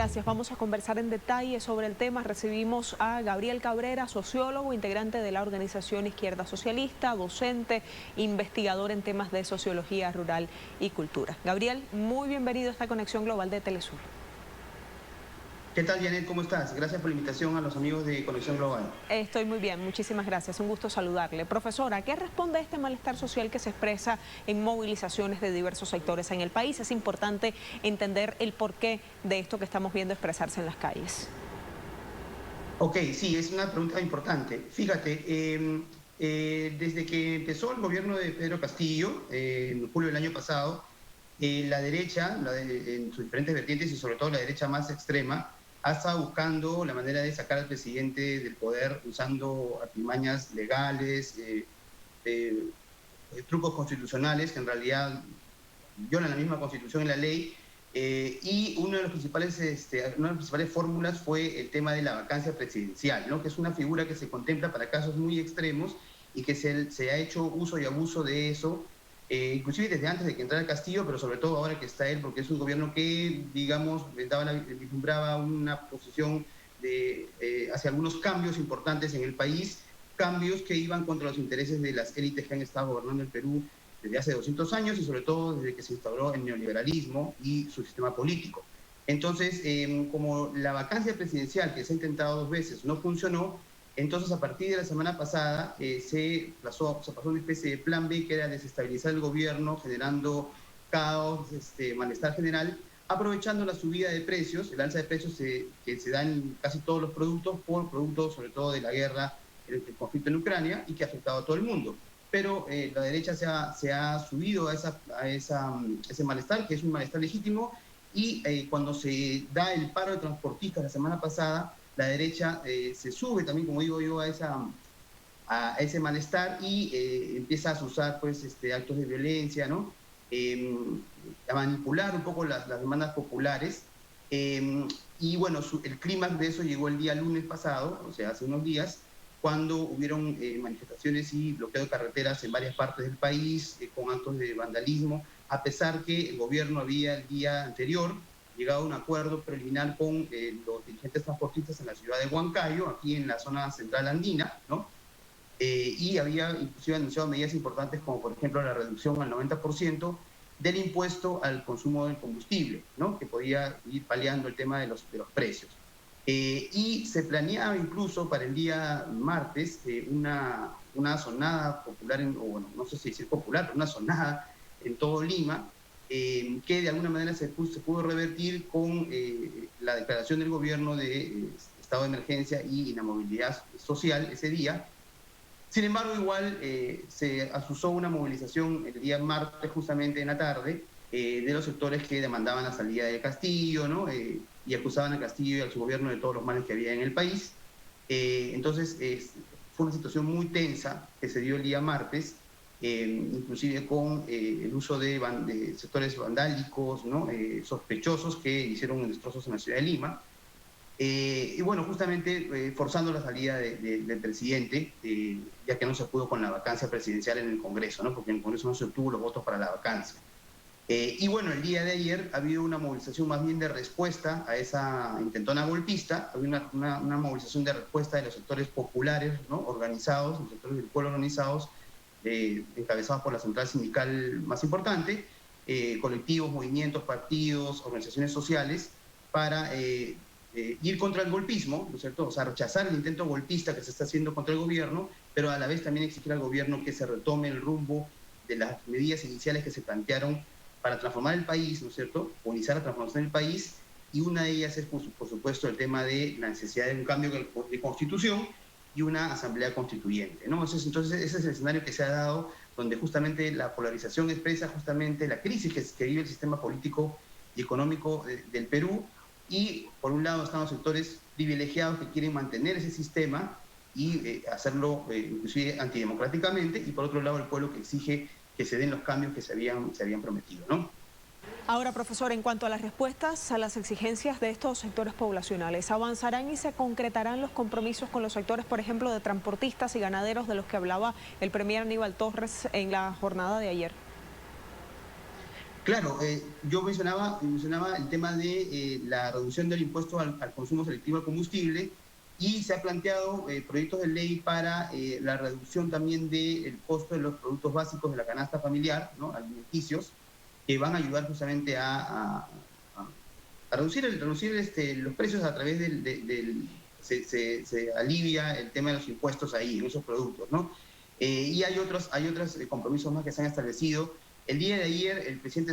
gracias. Vamos a conversar en detalle sobre el tema. Recibimos a Gabriel Cabrera, sociólogo, integrante de la organización Izquierda Socialista, docente, investigador en temas de sociología rural y cultura. Gabriel, muy bienvenido a esta conexión global de Telesur. ¿Qué tal, Janet? ¿Cómo estás? Gracias por la invitación a los amigos de Conexión Global. Estoy muy bien, muchísimas gracias. Un gusto saludarle. Profesora, ¿a qué responde este malestar social que se expresa en movilizaciones de diversos sectores en el país? Es importante entender el porqué de esto que estamos viendo expresarse en las calles. Ok, sí, es una pregunta importante. Fíjate, desde que empezó el gobierno de Pedro Castillo, en julio del año pasado, la derecha, en sus diferentes vertientes y sobre todo la derecha más extrema, ha estado buscando la manera de sacar al presidente del poder usando artimañas legales, trucos constitucionales que en realidad violan la misma constitución y la ley. Y una de las principales fórmulas fue el tema de la vacancia presidencial, ¿no? Que es una figura que se contempla para casos muy extremos y que se ha hecho uso y abuso de eso, inclusive desde antes de que entrara Castillo, pero sobre todo ahora que está él, porque es un gobierno que, digamos, vislumbraba una posición hacia algunos cambios importantes en el país, cambios que iban contra los intereses de las élites que han estado gobernando el Perú desde hace 200 años y sobre todo desde que se instauró el neoliberalismo y su sistema político. Entonces, como la vacancia presidencial que se ha intentado 2 veces no funcionó, entonces a partir de la semana pasada se pasó una especie de plan B que era desestabilizar el gobierno, generando caos, malestar general, aprovechando la subida de precios, el alza de precios que se da en casi todos los productos, por productos sobre todo de la guerra, el conflicto en Ucrania y que ha afectado a todo el mundo. Pero la derecha se ha subido a ese malestar, que es un malestar legítimo, y cuando se da el paro de transportistas la semana pasada, la derecha se sube también, como digo yo, a ese malestar y empieza a usar pues, actos de violencia, ¿no? A manipular un poco las demandas populares. Y bueno, el clímax de eso llegó el día lunes pasado, o sea, hace unos días, cuando hubieron manifestaciones y bloqueo de carreteras en varias partes del país, con actos de vandalismo, a pesar que el gobierno había el día anterior llegado a un acuerdo preliminar con los dirigentes transportistas en la ciudad de Huancayo, aquí en la zona central andina, ¿no? Y había inclusive anunciado medidas importantes como por ejemplo la reducción al 90% del impuesto al consumo del combustible, ¿no? Que podía ir paliando el tema de los precios. Y se planeaba incluso para el día martes una sonada popular, o bueno, no sé si decir popular, pero una sonada en todo Lima, que de alguna manera se pudo revertir con la declaración del gobierno de estado de emergencia y inamovilidad social ese día. Sin embargo, igual se asusó una movilización el día martes, justamente en la tarde, de los sectores que demandaban la salida de Castillo, ¿no? Y acusaban a Castillo y a su gobierno de todos los males que había en el país. Entonces, fue una situación muy tensa que se dio el día martes, inclusive con el uso de sectores vandálicos, ¿no? Sospechosos que hicieron destrozos en la ciudad de Lima. Y bueno, justamente forzando la salida del presidente, ya que no se pudo con la vacancia presidencial en el Congreso, ¿no? Porque en el Congreso no se obtuvo los votos para la vacancia. Y bueno, el día de ayer ha habido una movilización más bien de respuesta a esa intentona golpista, ha habido una movilización de respuesta de los sectores populares, ¿no? Organizados, los sectores del pueblo organizados, encabezados por la central sindical más importante, colectivos, movimientos, partidos, organizaciones sociales, para ir contra el golpismo, ¿no es cierto? O sea, rechazar el intento golpista que se está haciendo contra el gobierno, pero a la vez también exigir al gobierno que se retome el rumbo de las medidas iniciales que se plantearon para transformar el país, ¿no es cierto? Unizar la transformación del país, y una de ellas es, por supuesto, el tema de la necesidad de un cambio de constitución y una asamblea constituyente, ¿no? Entonces ese es el escenario que se ha dado, donde justamente la polarización expresa justamente la crisis que vive el sistema político y económico del Perú. Y por un lado están los sectores privilegiados que quieren mantener ese sistema y hacerlo inclusive antidemocráticamente, y por otro lado el pueblo que exige que se den los cambios que se habían prometido, ¿no? Ahora, profesor, en cuanto a las respuestas a las exigencias de estos sectores poblacionales, ¿avanzarán y se concretarán los compromisos con los sectores, por ejemplo, de transportistas y ganaderos de los que hablaba el premier Aníbal Torres en la jornada de ayer? Claro, yo mencionaba el tema de la reducción del impuesto al consumo selectivo al combustible y se ha planteado proyectos de ley para la reducción también del costo de los productos básicos de la canasta familiar, ¿no? Alimenticios, que van a ayudar justamente a reducir, los precios a través se alivia el tema de los impuestos ahí, en esos productos, ¿no? Y hay otros compromisos más que se han establecido. El día de ayer el presidente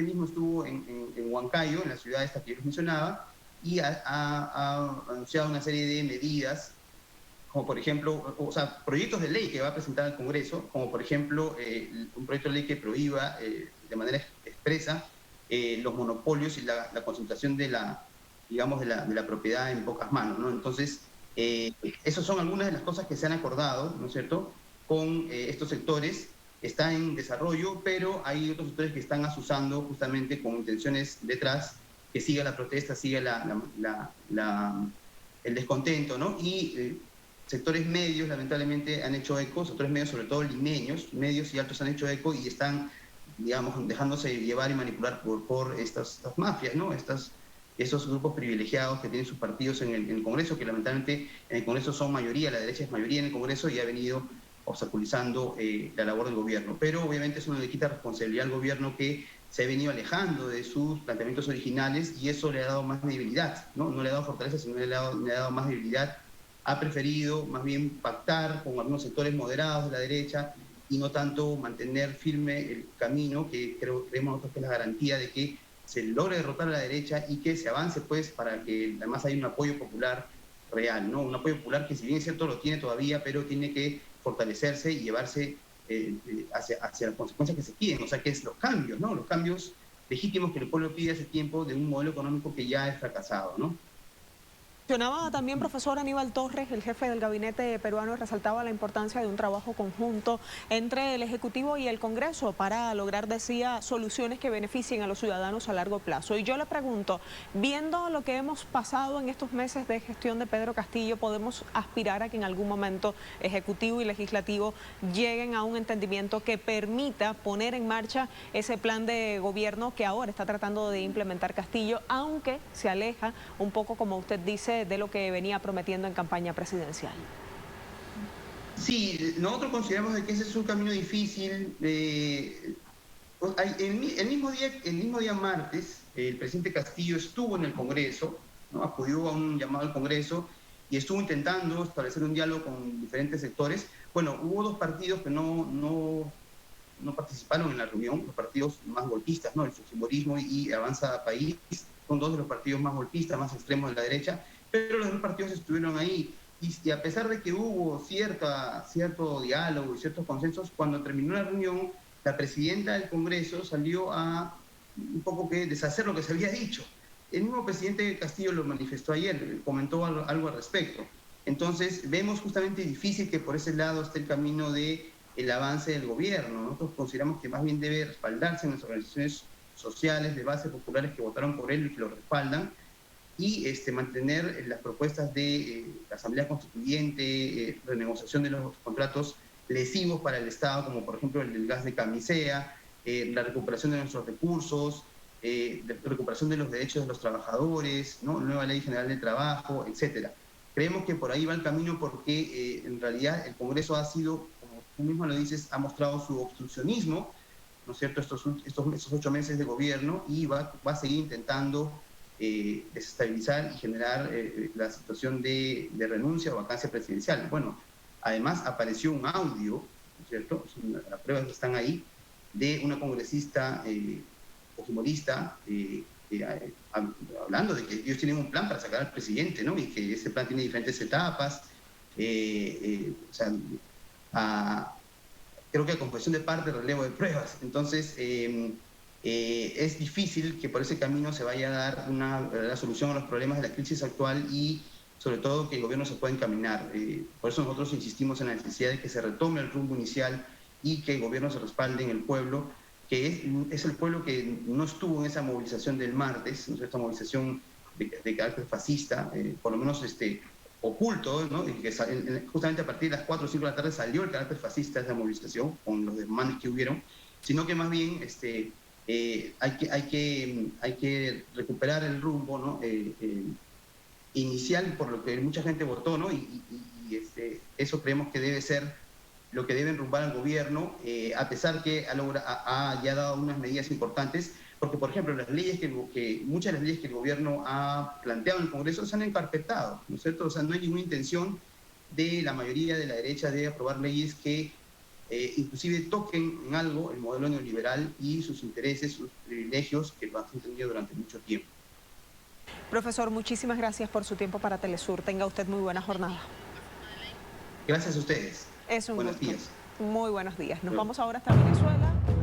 mismo estuvo en Huancayo, en la ciudad esta que yo les mencionaba, y ha anunciado una serie de medidas, como por ejemplo, o sea, proyectos de ley que va a presentar al Congreso, como por ejemplo un proyecto de ley que prohíba de manera expresa los monopolios y la concentración digamos, de la propiedad en pocas manos, ¿no? Entonces, esas son algunas de las cosas que se han acordado, ¿no es cierto?, con estos sectores. Está en desarrollo, pero hay otros sectores que están asusando justamente con intenciones detrás, que siga la protesta, siga el descontento, ¿no? Y sectores medios, lamentablemente, han hecho eco, sectores medios, sobre todo limeños, medios y altos han hecho eco y están, digamos, dejándose llevar y manipular por estas mafias, ¿no? Esos grupos privilegiados que tienen sus partidos en el Congreso, que lamentablemente en el Congreso son mayoría, la derecha es mayoría en el Congreso y ha venido obstaculizando la labor del gobierno. Pero obviamente eso no le quita responsabilidad al gobierno, que se ha venido alejando de sus planteamientos originales, y eso le ha dado más debilidad, ¿no? No le ha dado fortaleza, sino le ha dado más debilidad. Ha preferido más bien pactar con algunos sectores moderados de la derecha y no tanto mantener firme el camino que creemos nosotros que es la garantía de que se logre derrotar a la derecha y que se avance, pues, para que además haya un apoyo popular real, ¿no? Un apoyo popular que, si bien es cierto, lo tiene todavía, pero tiene que fortalecerse y llevarse hacia las consecuencias que se quieren, o sea, que es los cambios, ¿no? Los cambios legítimos que el pueblo pide hace tiempo de un modelo económico que ya es fracasado, ¿no? Mencionaba también, profesor Aníbal Torres, el jefe del gabinete peruano, resaltaba la importancia de un trabajo conjunto entre el Ejecutivo y el Congreso para lograr, decía, soluciones que beneficien a los ciudadanos a largo plazo. Y yo le pregunto, viendo lo que hemos pasado en estos meses de gestión de Pedro Castillo, ¿podemos aspirar a que en algún momento Ejecutivo y Legislativo lleguen a un entendimiento que permita poner en marcha ese plan de gobierno que ahora está tratando de implementar Castillo, aunque se aleja un poco, como usted dice, de lo que venía prometiendo en campaña presidencial? Sí, nosotros consideramos que ese es un camino difícil. El mismo día martes, el presidente Castillo estuvo en el Congreso, ¿no? Acudió a un llamado al Congreso y estuvo intentando establecer un diálogo con diferentes sectores. Bueno, hubo dos partidos que no participaron en la reunión, los partidos más golpistas, ¿no? El Fujimorismo y Avanza País, son dos de los partidos más golpistas, más extremos de la derecha, pero los dos partidos estuvieron ahí. Y a pesar de que hubo cierto diálogo y ciertos consensos, cuando terminó la reunión, la presidenta del Congreso salió a un poco que deshacer lo que se había dicho. El mismo presidente Castillo lo manifestó ayer, comentó algo al respecto. Entonces, vemos justamente difícil que por ese lado esté el camino del avance del gobierno. Nosotros consideramos que más bien debe respaldarse en las organizaciones sociales de base populares que votaron por él y que lo respaldan, y mantener las propuestas de la Asamblea Constituyente, renegociación de los contratos lesivos para el Estado, como por ejemplo el del gas de camisea, la recuperación de nuestros recursos, la recuperación de los derechos de los trabajadores, ¿no? Nueva Ley General del Trabajo, etcétera. Creemos que por ahí va el camino, porque en realidad el Congreso ha sido, como tú mismo lo dices, ha mostrado su obstruccionismo, ¿no es cierto?, estos 8 meses de gobierno, y va a seguir intentando desestabilizar y generar la situación de renuncia o vacancia presidencial. Bueno, además apareció un audio, ¿no es cierto?, las pruebas están ahí, de una congresista fujimorista hablando de que ellos tienen un plan para sacar al presidente, ¿no? Y que ese plan tiene diferentes etapas. O sea, creo que a confesión de parte, relevo de pruebas. Entonces, es difícil que por ese camino se vaya a dar la solución a los problemas de la crisis actual, y sobre todo que el gobierno se pueda encaminar. Por eso nosotros insistimos en la necesidad de que se retome el rumbo inicial y que el gobierno se respalde en el pueblo, que es el pueblo que no estuvo en esa movilización del martes, ¿no? Esta movilización de carácter fascista, por lo menos oculto, ¿no? Y que justamente a partir de las 4 o 5 de la tarde salió el carácter fascista de esa movilización, con los demandas que hubieron, sino que más bien hay que recuperar el rumbo, ¿no? Inicial por lo que mucha gente votó, ¿no? Eso creemos que debe ser lo que debe enrumbar al gobierno, a pesar que ha ya dado unas medidas importantes, porque, por ejemplo, muchas de las leyes que el gobierno ha planteado en el Congreso se han encarpetado, ¿no es cierto? O sea, no hay ninguna intención de la mayoría de la derecha de aprobar leyes que inclusive toquen en algo el modelo neoliberal y sus intereses, sus privilegios que lo han tenido durante mucho tiempo. Profesor, muchísimas gracias por su tiempo para Telesur. Tenga usted muy buena jornada. Gracias a ustedes. Es un Buenos gusto. días. Muy buenos días. Nos vamos ahora hasta Venezuela.